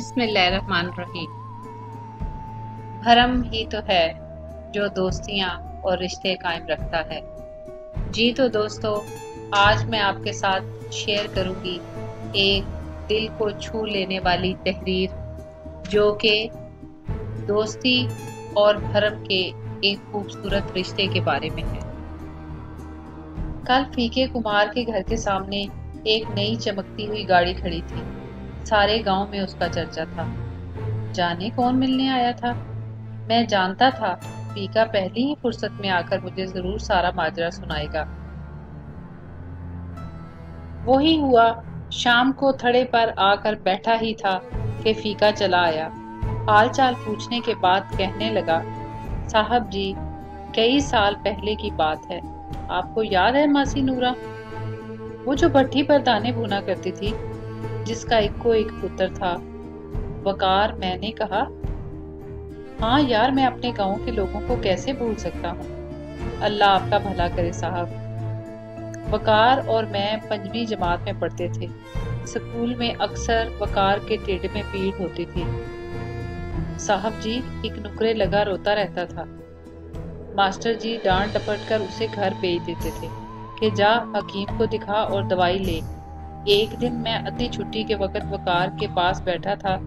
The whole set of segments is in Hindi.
बिस्मिल्लाहिर्रहमानिर्रहीम। भरम ही तो है जो दोस्तियाँ और रिश्ते कायम रखता है। जी तो दोस्तों, आज मैं आपके साथ शेयर करूँगी एक दिल को छू लेने वाली तहरीर जो कि दोस्ती और भरम के एक खूबसूरत रिश्ते के बारे में है। कल फीके कुमार के घर के सामने एक नई चमकती हुई गाड़ी खड़ी थी। सारे गांव में उसका चर्चा था। जाने कौन मिलने आया था। मैं जानता था फीका पहली ही फुर्सत में आकर मुझे जरूर सारा माजरा सुनाएगा। वो ही हुआ। शाम को थड़े पर आकर बैठा ही था कि फीका चला आया। हाल चाल पूछने के बाद कहने लगा, साहब जी, कई साल पहले की बात है। आपको याद है मासी नूरा, वो जो भट्टी पर दाने भुना करती थी, जिसका एक को एक पुत्र था, वकार। मैंने कहा, हाँ यार, मैं अपने गांव के लोगों को कैसे भूल सकता हूँ। अल्लाह आपका भला करे साहब। वकार और मैं 5वीं जमात में पढ़ते थे। स्कूल में अक्सर वकार के टेढ़े में पीड़ होती थी। साहब जी एक नुकरे लगा रोता रहता था। मास्टर जी डांट डपट कर उसे घर भेज देते थे कि जा हकीम को दिखा और दवाई ले। एक दिन मैं अद्धी छुट्टी के वक्त वकार के पास बैठा था।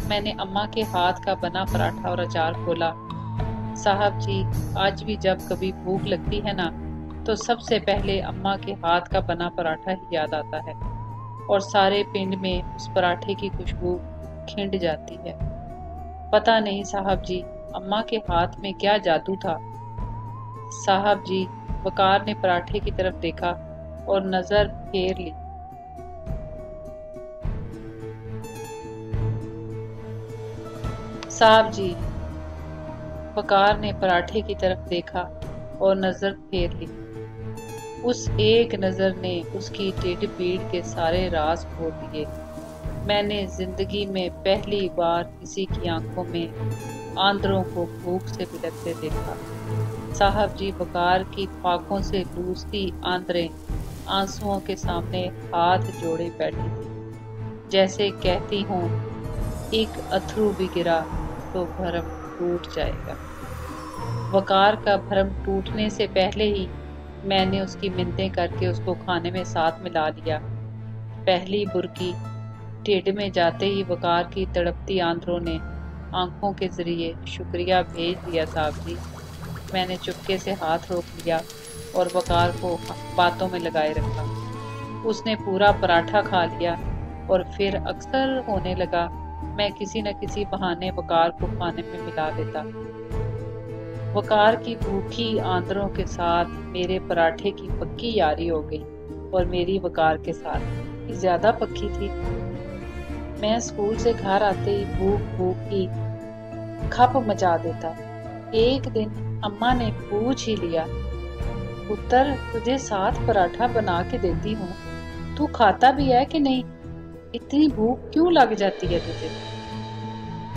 मैंने अम्मा के हाथ का बना पराठा और अचार खोला। साहब जी, आज भी जब कभी भूख लगती है ना, तो सबसे पहले अम्मा के हाथ का बना पराठा ही याद आता है और सारे पिंड में उस पराठे की खुशबू खिंड जाती है। पता नहीं साहब जी, अम्मा के हाथ में क्या जादू था। साहब जी, वकार ने पराठे की तरफ देखा और नजर फेर ली। साहब जी, वकार ने पराठे की तरफ देखा और नजर फेर ली। उस एक नजर ने उसकी टेढ़ी पीड़ के सारे राज खोल दिए। मैंने जिंदगी में पहली बार किसी की आंखों में आंदरों को भूख से बिलखते देखा। साहब जी, वकार की फाकों से लूसती आंदरें आंसुओं के सामने हाथ जोड़े बैठी थी, जैसे कहती हूँ, एक अथरू भी गिरा तो भरम टूट जाएगा। वकार का भरम टूटने से पहले ही मैंने उसकी मिन्नतें करके उसको खाने में साथ मिला लिया। पहली बुर्की टेढ़ में जाते ही वकार की तड़पती आंदरों ने आंखों के जरिए शुक्रिया भेज दिया। साहब जी, मैंने चुपके से हाथ रोक लिया और वकार को बातों में लगाए रखा। उसने पूरा पराठा खा लिया और फिर अक्सर होने लगा मैं किसी न किसी बहाने वकार को खाने में मिला देता। वकार की भूखी आंदरों के साथ मेरे पराठे की पक्की यारी हो गई और मेरी वकार के साथ ज्यादा पक्की थी। मैं स्कूल से घर आते ही भूख भूख की खप मचा देता। एक दिन अम्मा ने पूछ ही लिया, पुत्र, तुझे साथ पराठा बना के देती हूँ, तू खाता भी है कि नहीं? इतनी भूख क्यों लग जाती है तुझे?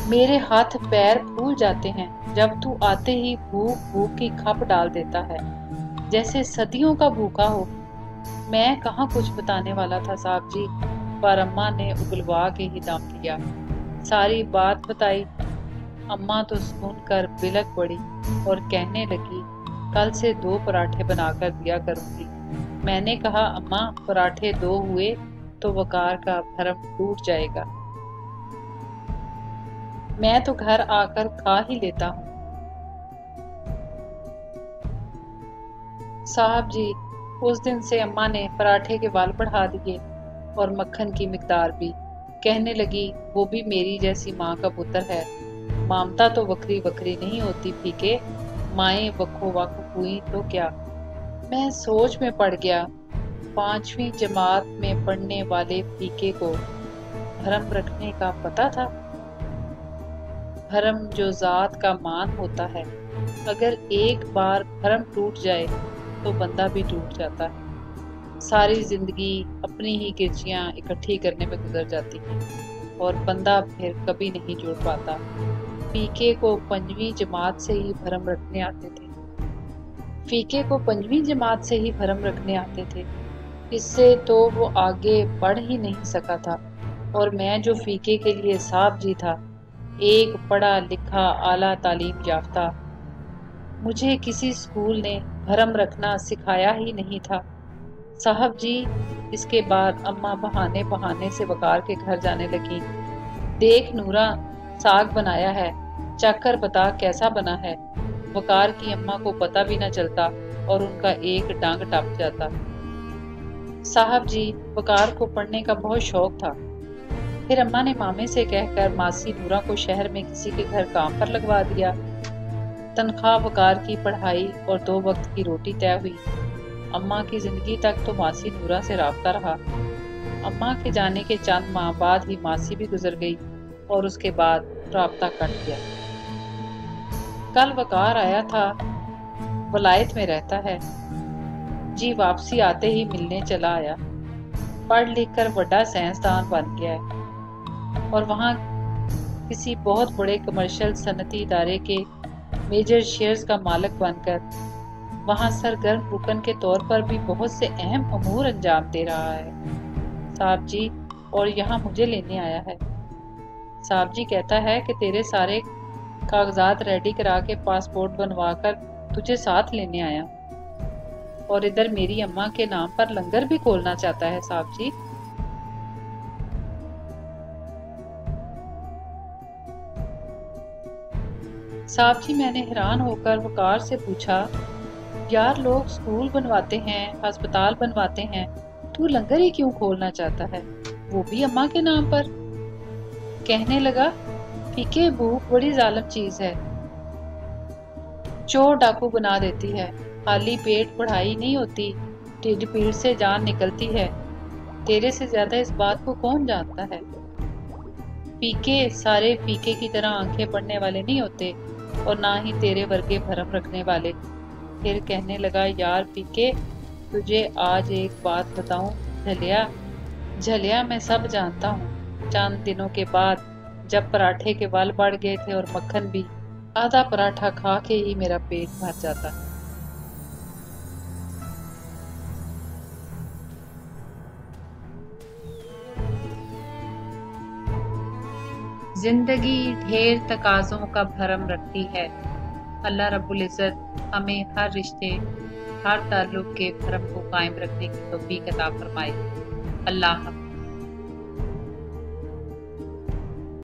मेरे हाथ पैर फूल जाते हैं जब तू आते ही भूख भूख की खप डाल देता है, जैसे सदियों का भूखा हो। मैं कहाँ कुछ बताने वाला था साहब जी, पर अम्मा ने उगलवा के ही दम लिया। सारी बात बताई। अम्मा तो सुनकर बिलक पड़ी और कहने लगी, कल से 2 पराठे बनाकर दिया करूंगी। मैंने कहा, अम्मा, पराठे 2 हुए तो वकार का भरम टूट जाएगा। मैं तो घर आकर खा ही लेता हूँ। साहब जी, उस दिन से अम्मा ने पराठे के वाल बढ़ा दिए और मक्खन की मिकदार भी। कहने लगी, वो भी मेरी जैसी माँ का पुत्र है। ममता तो वक्री वक्री नहीं होती फीके, माएँ वक्को वक् हुई तो क्या। मैं सोच में पड़ गया। 5वीं जमात में पढ़ने वाले फीके को भरम रखने का पता था। भरम जो जात का मान होता है, अगर एक बार भरम टूट जाए तो बंदा भी टूट जाता है। सारी जिंदगी अपनी ही किरचियाँ इकट्ठी करने में गुजर जाती है और बंदा फिर कभी नहीं जुड़ पाता। फीके को 5वीं जमात से ही भरम रखने आते थे। फीके को 5वीं जमात से ही भरम रखने आते थे। इससे तो वो आगे बढ़ ही नहीं सका था। और मैं जो फीके के लिए साहब जी था, एक पढ़ा लिखा आला तालीम याफ्ता, मुझे किसी स्कूल ने भरम रखना सिखाया ही नहीं था। साहब जी। इसके बाद अम्मा बहाने बहाने से वकार के घर जाने लगी। देख नूरा, साग बनाया है, चखकर बता कैसा बना है। वकार की अम्मा को पता भी न चलता और उनका एक टांग टप जाता। साहब जी, वकार को पढ़ने का बहुत शौक था। फिर अम्मा ने मामे से कहकर मासी नूरा को शहर में किसी के घर काम पर लगवा दिया। तनख्वाह वकार की पढ़ाई और 2 वक्त की रोटी तय हुई। अम्मा की जिंदगी तक तो मासी नूरा से राब्ता रहा। अम्मा के जाने के चंद माह बाद ही मासी भी गुजर गई और उसके बाद राब्ता कट गया। कल वकार आया था, वलायत में रहता है जी। वापसी आते ही मिलने चला आया। पढ़ लिख कर बड़ा साइंसदान बन गया है और वहाँ किसी बहुत बड़े कमर्शियल सनती इदारे के मेजर शेयर्स का मालिक बनकर वहाँ सरगर्म रुकन के तौर पर भी बहुत से अहम अमूर अंजाम दे रहा है साहब जी। और यहाँ मुझे लेने आया है। साहब जी कहता है कि तेरे सारे कागजात रेडी करा के पासपोर्ट बनवा कर तुझे साथ लेने आया, और इधर मेरी अम्मा के नाम पर लंगर भी खोलना चाहता है साहब जी। साहब जी, मैंने हैरान होकर वकार से पूछा, यार लोग स्कूल बनवाते हैं, अस्पताल बनवाते हैं, तू लंगर ही क्यों खोलना चाहता है, वो भी अम्मा के नाम पर। कहने लगा, फीके भूख बड़ी जालिम चीज है, चोर डाकू बना देती है। खाली पेट पढ़ाई नहीं होती, ढिड पीड़ से जान निकलती है। तेरे से ज्यादा इस बात को कौन जानता है। फीके सारे फीके की तरह आंखें पड़ने वाले नहीं होते, और ना ही तेरे वर्गे भरम रखने वाले। फिर कहने लगा, यार फीके, तुझे आज एक बात बताऊं, झलिया मैं सब जानता हूँ। चंद दिनों के बाद जब पराठे के वाल बढ़ गए थे और मक्खन भी, आधा पराठा खा के ही मेरा पेट भर जाता। जिंदगी ढेर तकाज़ों का भरम रखती है। अल्लाह रब्बुल इज़्ज़त हमें हर रिश्ते, हर ताल्लुक के भरम को कायम रखने की तौफीक अता फरमाए। अल्लाह।